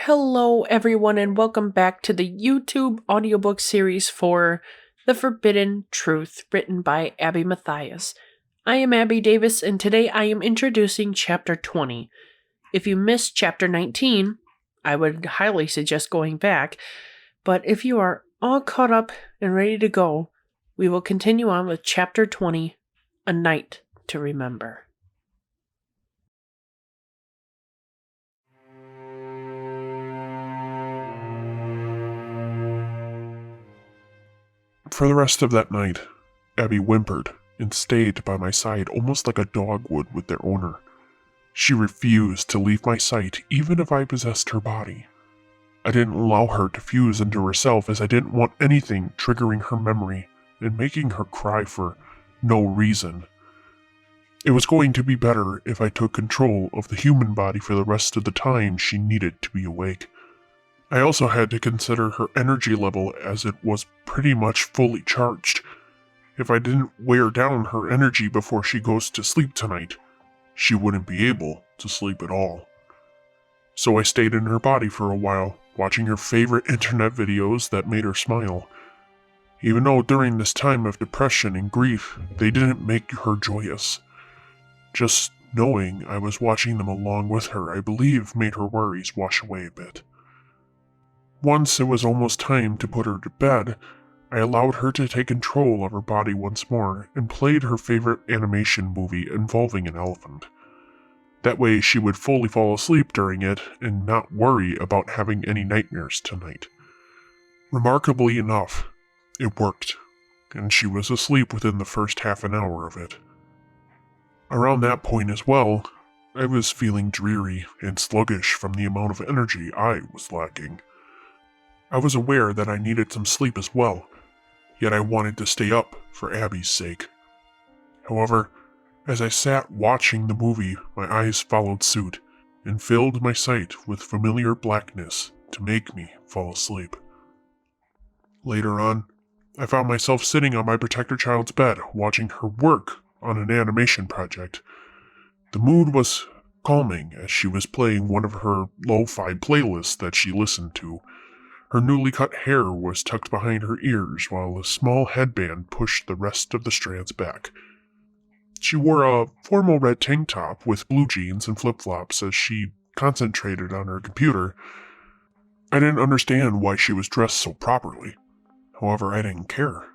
Hello, everyone, and welcome back to the YouTube audiobook series for The Forbidden Truth, written by Abby Matthias. I am Abby Davis, and today I am introducing Chapter 20. If you missed Chapter 19, I would highly suggest going back, but if you are all caught up and ready to go, we will continue on with Chapter 20, A Night to Remember. For the rest of that night, Abby whimpered and stayed by my side almost like a dog would with their owner. She refused to leave my sight even if I possessed her body. I didn't allow her to fuse into herself as I didn't want anything triggering her memory and making her cry for no reason. It was going to be better if I took control of the human body for the rest of the time she needed to be awake. I also had to consider her energy level as it was pretty much fully charged. If I didn't wear down her energy before she goes to sleep tonight, she wouldn't be able to sleep at all. So I stayed in her body for a while, watching her favorite internet videos that made her smile. Even though during this time of depression and grief, they didn't make her joyous. Just knowing I was watching them along with her, I believe, made her worries wash away a bit. Once it was almost time to put her to bed, I allowed her to take control of her body once more and played her favorite animation movie involving an elephant. That way she would fully fall asleep during it and not worry about having any nightmares tonight. Remarkably enough, it worked, and she was asleep within the first half an hour of it. Around that point as well, I was feeling dreary and sluggish from the amount of energy I was lacking. I was aware that I needed some sleep as well, yet I wanted to stay up for Abby's sake. However, as I sat watching the movie, my eyes followed suit and filled my sight with familiar blackness to make me fall asleep. Later on, I found myself sitting on my protector child's bed watching her work on an animation project. The mood was calming as she was playing one of her lo-fi playlists that she listened to. Her newly cut hair was tucked behind her ears while a small headband pushed the rest of the strands back. She wore a formal red tank top with blue jeans and flip-flops as she concentrated on her computer. I didn't understand why she was dressed so properly. However, I didn't care.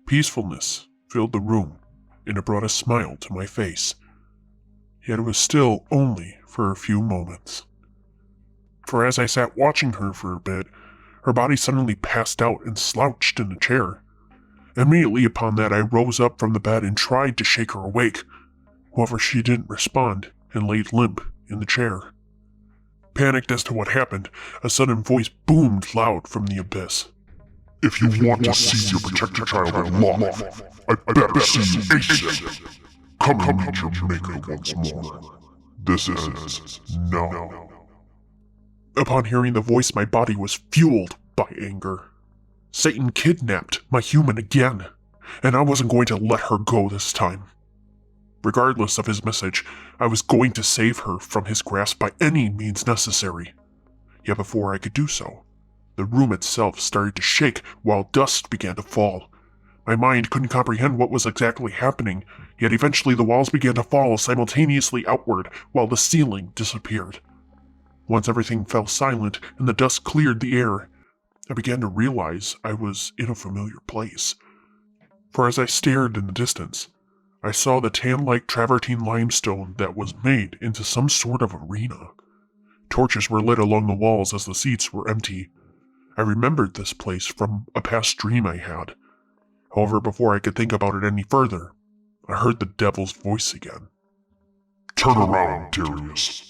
Peacefulness filled the room, and it brought a smile to my face. Yet it was still only for a few moments. For as I sat watching her for a bit, her body suddenly passed out and slouched in the chair. Immediately upon that, I rose up from the bed and tried to shake her awake. However, she didn't respond and laid limp in the chair. Panicked as to what happened, a sudden voice boomed loud from the abyss. If you want to see your protector child alive, I better see you ASAP. Come and meet your maker once more. This is no. Upon hearing the voice, my body was fueled by anger. Satan kidnapped my human again, and I wasn't going to let her go this time. Regardless of his message, I was going to save her from his grasp by any means necessary. Yet before I could do so, the room itself started to shake while dust began to fall. My mind couldn't comprehend what was exactly happening, yet eventually the walls began to fall simultaneously outward while the ceiling disappeared. Once everything fell silent and the dust cleared the air, I began to realize I was in a familiar place. For as I stared in the distance, I saw the tan-like travertine limestone that was made into some sort of arena. Torches were lit along the walls as the seats were empty. I remembered this place from a past dream I had. However, before I could think about it any further, I heard the devil's voice again. Turn around, Darius.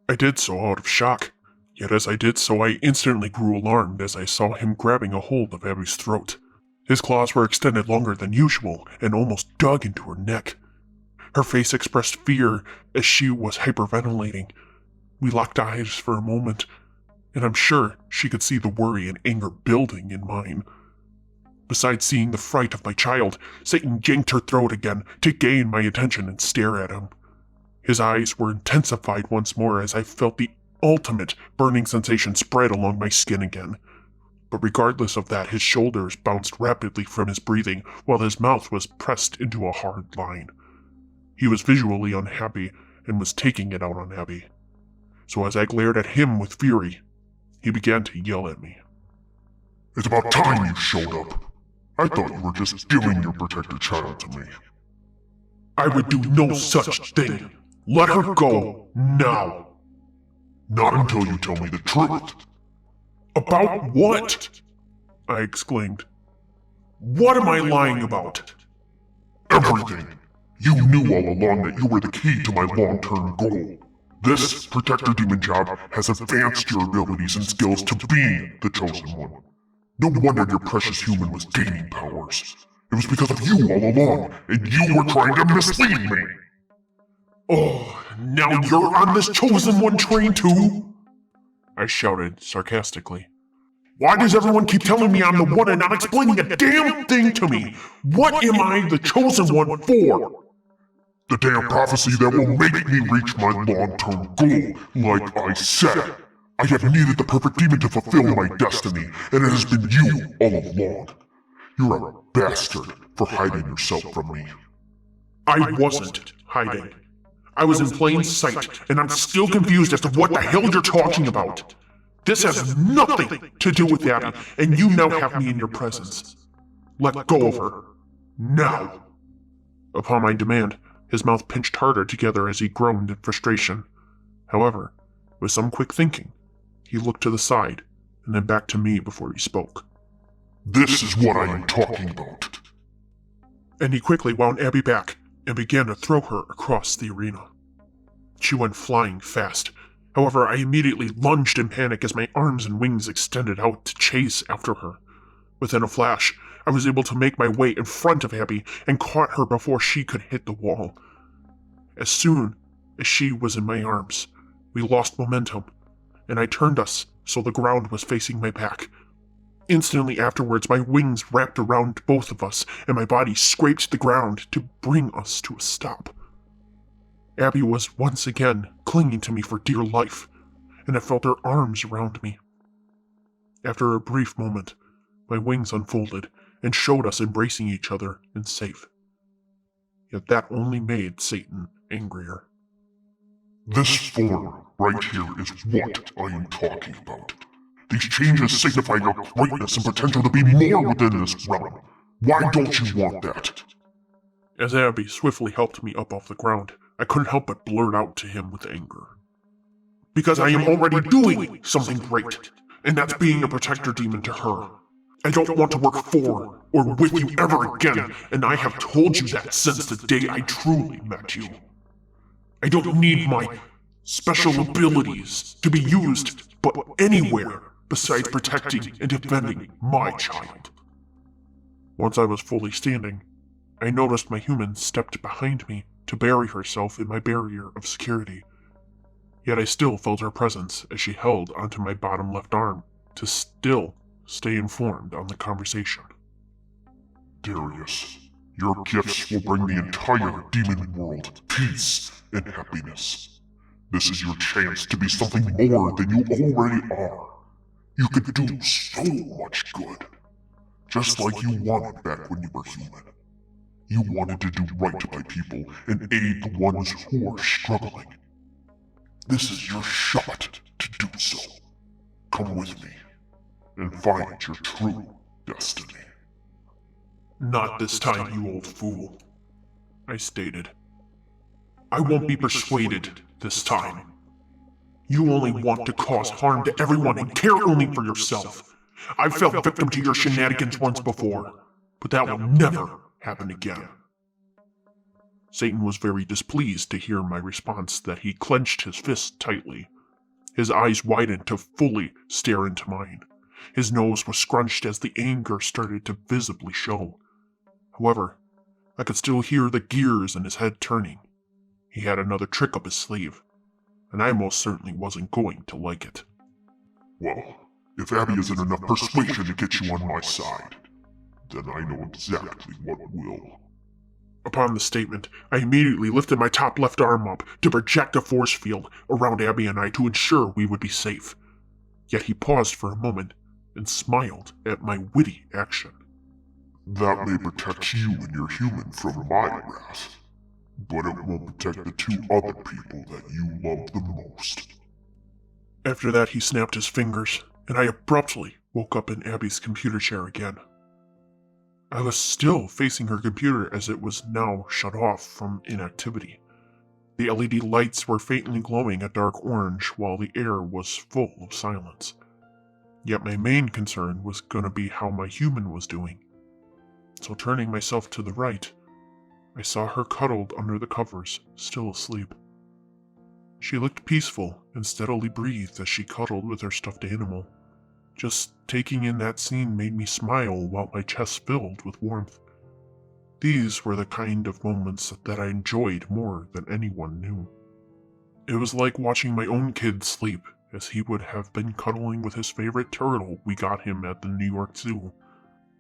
I did so out of shock, yet as I did so I instantly grew alarmed as I saw him grabbing a hold of Abby's throat. His claws were extended longer than usual and almost dug into her neck. Her face expressed fear as she was hyperventilating. We locked eyes for a moment, and I'm sure she could see the worry and anger building in mine. Besides seeing the fright of my child, Satan yanked her throat again to gain my attention and stare at him. His eyes were intensified once more as I felt the ultimate burning sensation spread along my skin again. But regardless of that, his shoulders bounced rapidly from his breathing, while his mouth was pressed into a hard line. He was visually unhappy and was taking it out on Abby. So as I glared at him with fury, he began to yell at me. It's about time you showed up. I thought you were just giving your protector child to me. I would do no such thing. Let her go, now. Not until you tell me the truth. About what? I exclaimed. What am I lying about? Everything. You knew all along that you were the key to my long-term goal. This protector demon job has advanced your abilities and skills to being the chosen one. No wonder your precious human was gaining powers. It was because of you all along, and you were trying to mislead me. Oh, now you're on this chosen one train too? I shouted sarcastically. Why does everyone keep telling me I'm the one and not explaining a damn thing to me? What am I the chosen one for? The damn prophecy that will make me reach my long-term goal, like I said. I have needed the perfect demon to fulfill my destiny, and it has been you all along. You're a bastard for hiding yourself from me. I wasn't hiding. I was in plain sight, and I'm still confused as to what the hell you're talking about. This has nothing to do with Abby, and you now have me in your presence. Let go of her. Now. Upon my demand, his mouth pinched harder together as he groaned in frustration. However, with some quick thinking, he looked to the side, and then back to me before he spoke. This is what I am talking about. And he quickly wound Abby back and began to throw her across the arena. She went flying fast. However, I immediately lunged in panic as my arms and wings extended out to chase after her. Within a flash, I was able to make my way in front of Abby and caught her before she could hit the wall. As soon as she was in my arms, we lost momentum, and I turned us so the ground was facing my back. Instantly afterwards, my wings wrapped around both of us, and my body scraped the ground to bring us to a stop. Abby was once again clinging to me for dear life, and I felt her arms around me. After a brief moment, my wings unfolded and showed us embracing each other and safe. Yet that only made Satan angrier. This form right here is what I am talking about. These changes signify your greatness and potential to be more within this realm. Why don't you want that? As Abby swiftly helped me up off the ground, I couldn't help but blurt out to him with anger. Because I am already doing something great, and that's being a protector demon to her. I don't want to work for or with you ever again, and I have told you that since the day I truly met you. I don't need my special abilities to be used but anywhere besides protecting and defending my child. Once I was fully standing, I noticed my human stepped behind me to bury herself in my barrier of security. Yet I still felt her presence as she held onto my bottom left arm to still stay informed on the conversation. Darius, your gifts will bring the entire demon world peace and happiness. This is your chance to be something more than you already are. You could do so much good. Just like you wanted back when you were human. You wanted to do right by people and aid the ones who are struggling. This is your shot to do so. Come with me and find your true destiny. Not this time, you old fool, I stated. I won't be persuaded this time. You only want to cause harm to everyone and care only for yourself. I've fell victim to your shenanigans once before, but that will never happen again. Satan was very displeased to hear my response that he clenched his fist tightly. His eyes widened to fully stare into mine. His nose was scrunched as the anger started to visibly show. However, I could still hear the gears in his head turning. He had another trick up his sleeve, and I most certainly wasn't going to like it. Well, if Abby isn't enough persuasion to get you on my side, then I know exactly what will. Upon the statement, I immediately lifted my top left arm up to project a force field around Abby and I to ensure we would be safe. Yet he paused for a moment and smiled at my witty action. That may protect you and your human from my wrath, but it won't protect the two other people that you love the most. After that, he snapped his fingers, and I abruptly woke up in Abby's computer chair again. I was still facing her computer as it was now shut off from inactivity. The LED lights were faintly glowing a dark orange while the air was full of silence. Yet my main concern was going to be how my human was doing. So turning myself to the right, I saw her cuddled under the covers, still asleep. She looked peaceful and steadily breathed as she cuddled with her stuffed animal. Just taking in that scene made me smile while my chest filled with warmth. These were the kind of moments that I enjoyed more than anyone knew. It was like watching my own kid sleep, as he would have been cuddling with his favorite turtle we got him at the New York Zoo.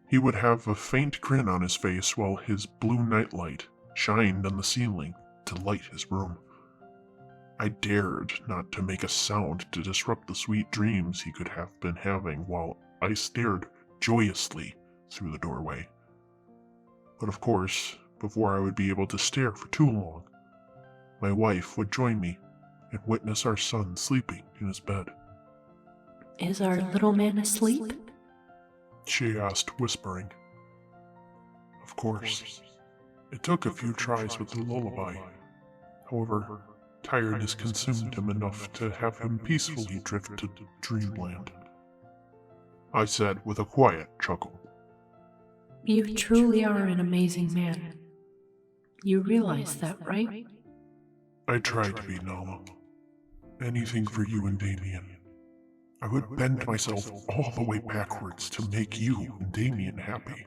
He would have a faint grin on his face while his blue nightlight shined on the ceiling to light his room. I dared not to make a sound to disrupt the sweet dreams he could have been having while I stared joyously through the doorway. But of course, before I would be able to stare for too long, my wife would join me and witness our son sleeping in his bed. Is our little man asleep? She asked, whispering. Of course. It took a few tries with the lullaby. However, tiredness consumed him enough to have him peacefully drift to dreamland. I said with a quiet chuckle. You truly are an amazing man. You realize that, right? I tried to be, Nala. Anything for you and Damien. I would bend myself all the way backwards to make you and Damien happy.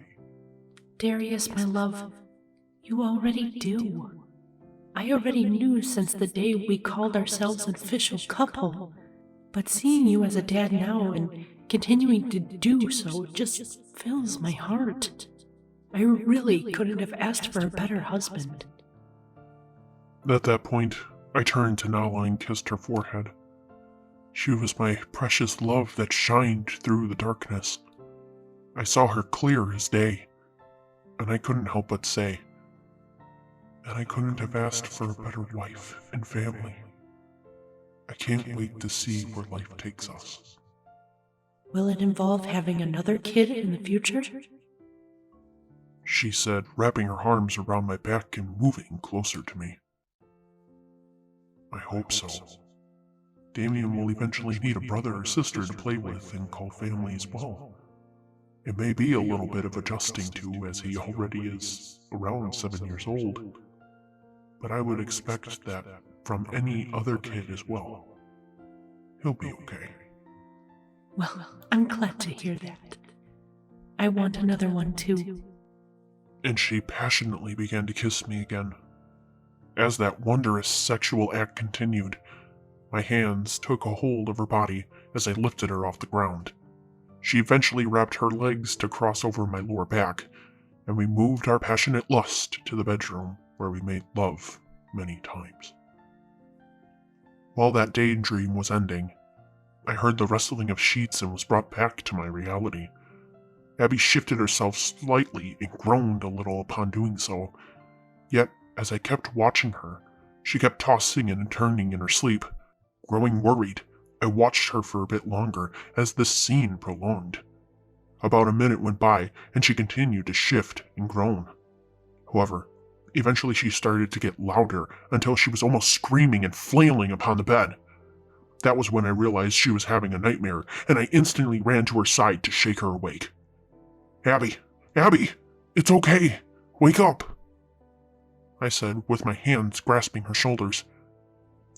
Darius, my love, you already do. I already knew since the day we called ourselves an official couple. But seeing you as a dad now and continuing to do so just fills my heart. I really couldn't have asked for a better husband. At that point, I turned to Nala and kissed her forehead. She was my precious love that shined through the darkness. I saw her clear as day, and I couldn't help but say, and I couldn't have asked for a better wife and family. I can't wait to see where life takes us. Will it involve having another kid in the future? She said, wrapping her arms around my back and moving closer to me. I hope so. Damien will eventually need a brother or sister to play with and call family as well. It may be a little bit of adjusting to, as he already is around 7 years old, but I would expect that from any other kid as well. He'll be okay. Well, I'm glad to hear that. I want another one too. And she passionately began to kiss me again. As that wondrous sexual act continued, my hands took a hold of her body as I lifted her off the ground. She eventually wrapped her legs to cross over my lower back, and we moved our passionate lust to the bedroom, where we made love many times. While that daydream was ending, I heard the rustling of sheets and was brought back to my reality. Abby shifted herself slightly and groaned a little upon doing so, yet as I kept watching her, she kept tossing and turning in her sleep. Growing worried, I watched her for a bit longer as this scene prolonged. About a minute went by, and she continued to shift and groan. However, eventually she started to get louder until she was almost screaming and flailing upon the bed. That was when I realized she was having a nightmare, and I instantly ran to her side to shake her awake. Abby! Abby! It's okay! Wake up! I said, with my hands grasping her shoulders.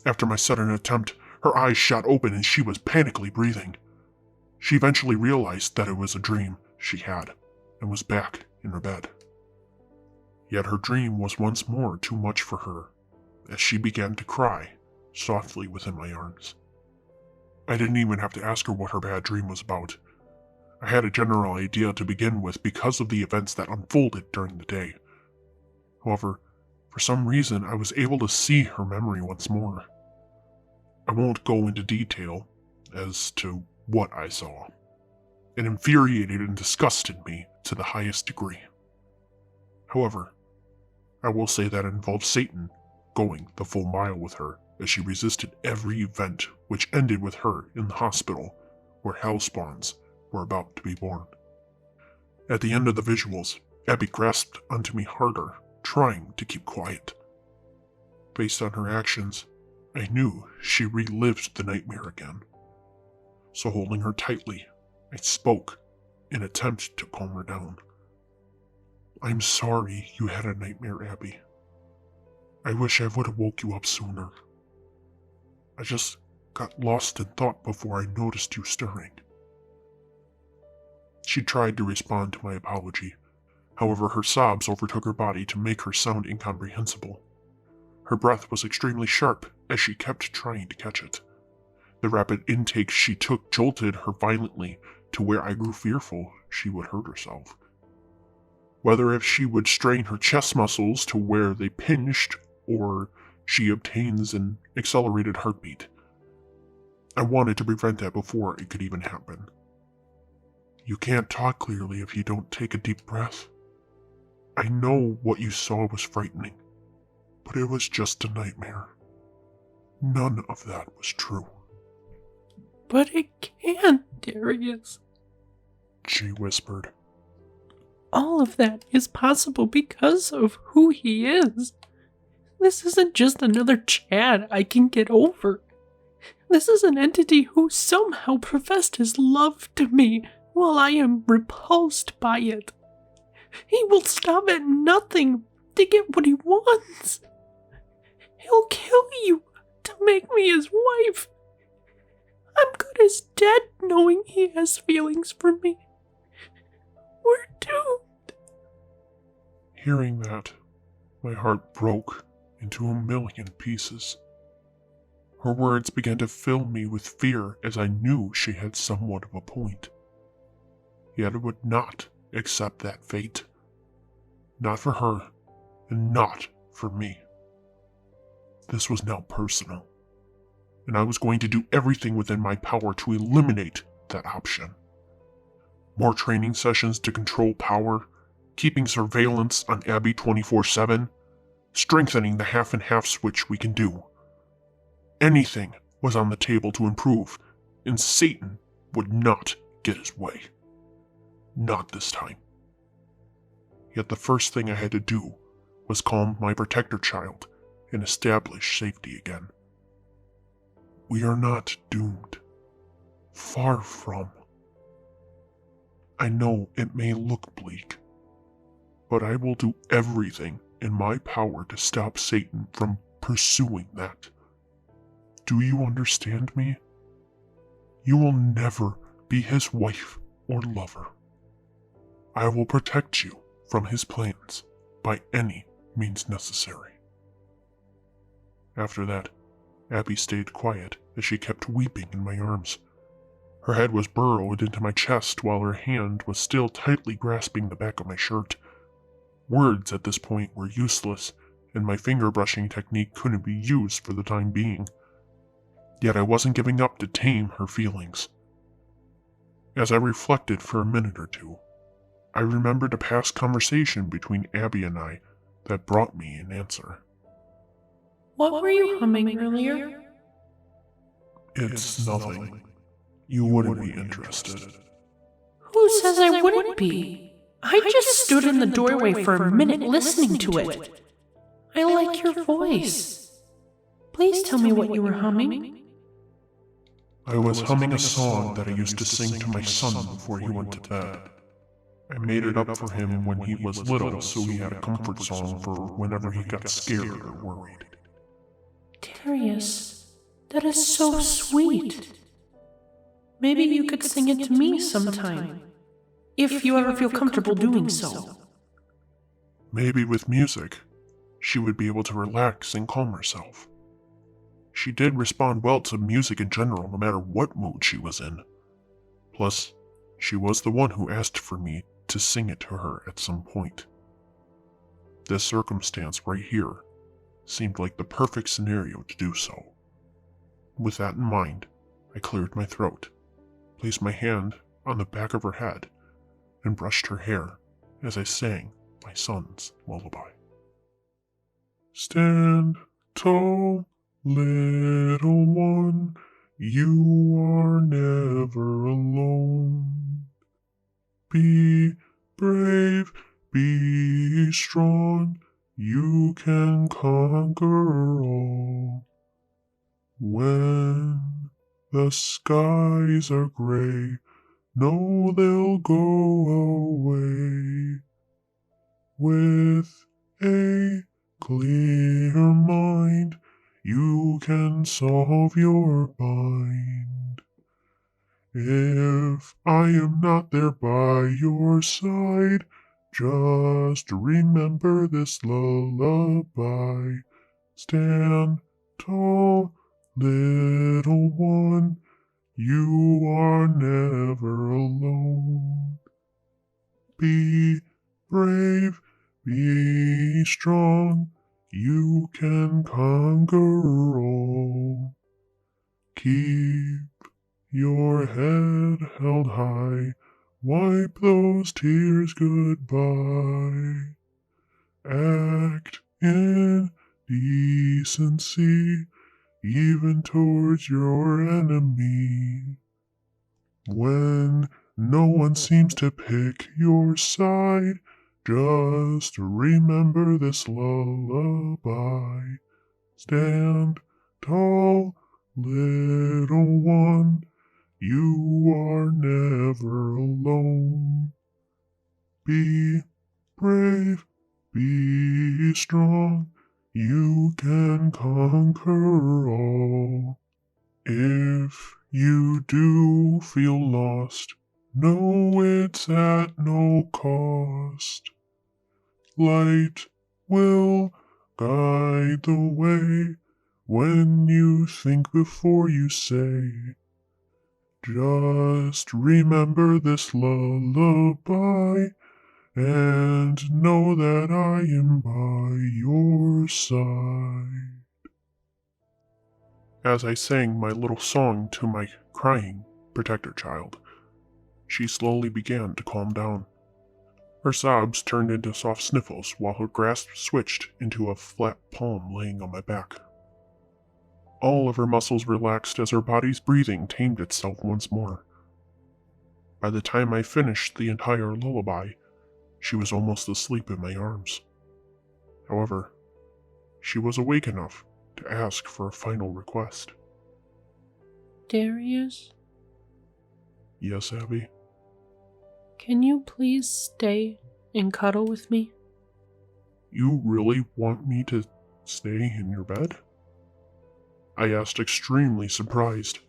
After my sudden attempt, her eyes shot open and she was panically breathing. She eventually realized that it was a dream she had, and was back in her bed. Yet her dream was once more too much for her, as she began to cry, softly within my arms. I didn't even have to ask her what her bad dream was about. I had a general idea to begin with because of the events that unfolded during the day. However, for some reason, I was able to see her memory once more. I won't go into detail as to what I saw. It infuriated and disgusted me to the highest degree. However, I will say that it involved Satan going the full mile with her as she resisted every event, which ended with her in the hospital where hellspawns were about to be born. At the end of the visuals, Abby grasped onto me harder, trying to keep quiet. Based on her actions, I knew she relived the nightmare again. So holding her tightly, I spoke in an attempt to calm her down. I'm sorry you had a nightmare, Abby. I wish I would have woke you up sooner. I just got lost in thought before I noticed you stirring. She tried to respond to my apology. However, her sobs overtook her body to make her sound incomprehensible. Her breath was extremely sharp as she kept trying to catch it. The rapid intakes she took jolted her violently to where I grew fearful she would hurt herself. Whether if she would strain her chest muscles to where they pinched or she obtains an accelerated heartbeat. I wanted to prevent that before it could even happen. You can't talk clearly if you don't take a deep breath. I know what you saw was frightening, but it was just a nightmare. None of that was true. But it can't, Darius. She whispered. All of that is possible because of who he is. This isn't just another Chad I can get over. This is an entity who somehow professed his love to me while I am repulsed by it. He will stop at nothing to get what he wants. He'll kill you to make me his wife. I'm good as dead knowing he has feelings for me. We're doomed. Hearing that, my heart broke into a million pieces. Her words began to fill me with fear as I knew she had somewhat of a point. Yet I would not accept that fate. Not for her, and not for me. This was now personal, and I was going to do everything within my power to eliminate that option. More training sessions to control power, keeping surveillance on Abby 24/7, strengthening the half and half switch we can do. Anything was on the table to improve, and Satan would not get his way. Not this time. Yet the first thing I had to do was calm my protector child and establish safety again. We are not doomed. Far from. I know it may look bleak, but I will do everything in my power to stop Satan from pursuing that. Do you understand me? You will never be his wife or lover. I will protect you from his plans by any means necessary. After that, Abby stayed quiet as she kept weeping in my arms. Her head was burrowed into my chest while her hand was still tightly grasping the back of my shirt. Words at this point were useless, and my finger brushing technique couldn't be used for the time being. Yet I wasn't giving up to tame her feelings. As I reflected for a minute or two, I remembered a past conversation between Abby and I that brought me an answer. What were you humming earlier? It's nothing. You wouldn't be interested. Who says I wouldn't be? I just stood in the doorway for a minute listening to it. I like your voice. Please tell me what you were humming. I was humming a song that I used to sing to my son before he went to bed. I made it up for him when he was little, so he had a comfort song for whenever he got scared or worried. Darius, that is so sweet. Maybe you could sing it to me sometime, if you ever feel comfortable doing so. Maybe with music, she would be able to relax and calm herself. She did respond well to music in general, no matter what mood she was in. Plus, she was the one who asked for me to sing it to her at some point. This circumstance right here seemed like the perfect scenario to do so. With that in mind, I cleared my throat, placed my hand on the back of her head, and brushed her hair as I sang my son's lullaby. Stand tall, little one, you are never alone. Be brave, be strong, you can conquer all. When the skies are gray, know they'll go away. With a clear mind, you can solve your bind. If I am not there by your side, just remember this lullaby. Stand tall, little one, you are never alone. Be brave, be strong, you can conquer all. Keep your head held high, wipe those tears goodbye. Act in decency, even towards your enemy. When no one seems to pick your side, just remember this lullaby. Stand tall, little one, you are never alone. Be brave, be strong, you can conquer all. If you do feel lost, know it's at no cost. Light will guide the way when you think before you say. Just remember this lullaby and know that I am by your side. As I sang my little song to my crying protector child, she slowly began to calm down. Her sobs turned into soft sniffles while her grasp switched into a flat palm laying on my back. All of her muscles relaxed as her body's breathing tamed itself once more. By the time I finished the entire lullaby, she was almost asleep in my arms. However, she was awake enough to ask for a final request. Darius, Yes, Abby? can you please stay and cuddle with me? You really want me to stay in your bed? I asked, extremely surprised.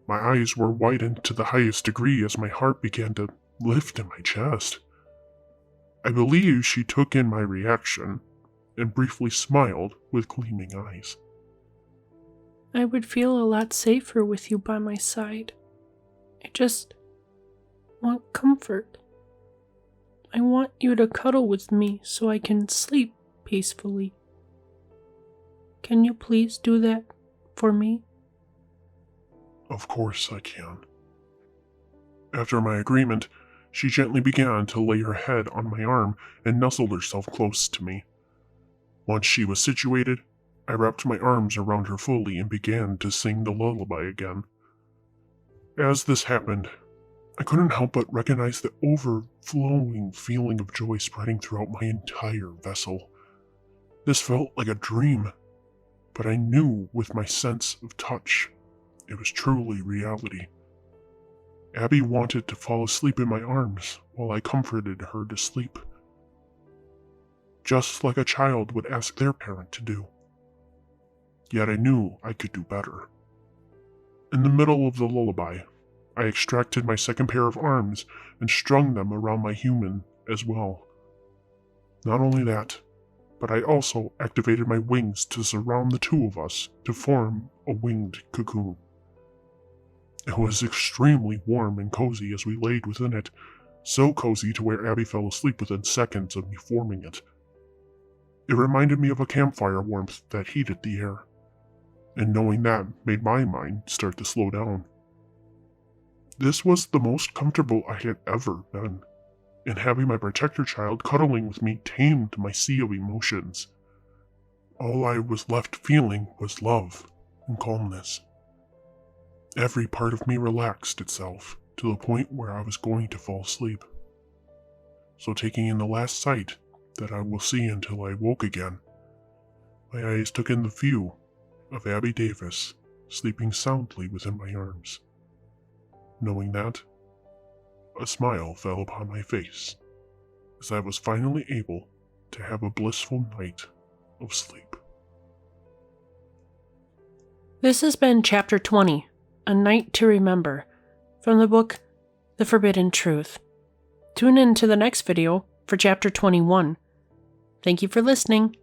My eyes were widened to the highest degree as my heart began to lift in my chest. I believe she took in my reaction and briefly smiled with gleaming eyes. I would feel a lot safer with you by my side. I just want comfort. I want you to cuddle with me so I can sleep peacefully. Can you please do that for me? Of course I can. After my agreement, she gently began to lay her head on my arm and nuzzled herself close to me. Once she was situated, I wrapped my arms around her fully and began to sing the lullaby again. As this happened, I couldn't help but recognize the overflowing feeling of joy spreading throughout my entire vessel. This felt like a dream, but I knew with my sense of touch it was truly reality. Abby wanted to fall asleep in my arms while I comforted her to sleep, just like a child would ask their parent to do. Yet I knew I could do better. In the middle of the lullaby, I extracted my second pair of arms and strung them around my human as well. Not only that, but I also activated my wings to surround the two of us to form a winged cocoon. It was extremely warm and cozy as we laid within it, so cozy to where Abby fell asleep within seconds of me forming it. It reminded me of a campfire warmth that heated the air, and knowing that made my mind start to slow down. This was the most comfortable I had ever been, and having my protector child cuddling with me tamed my sea of emotions. All I was left feeling was love and calmness. Every part of me relaxed itself to the point where I was going to fall asleep. So taking in the last sight that I will see until I woke again, my eyes took in the view of Abby Davis sleeping soundly within my arms. Knowing that, a smile fell upon my face as I was finally able to have a blissful night of sleep. This has been Chapter 20, A Night to Remember, from the book The Forbidden Truth. Tune in to the next video for Chapter 21. Thank you for listening.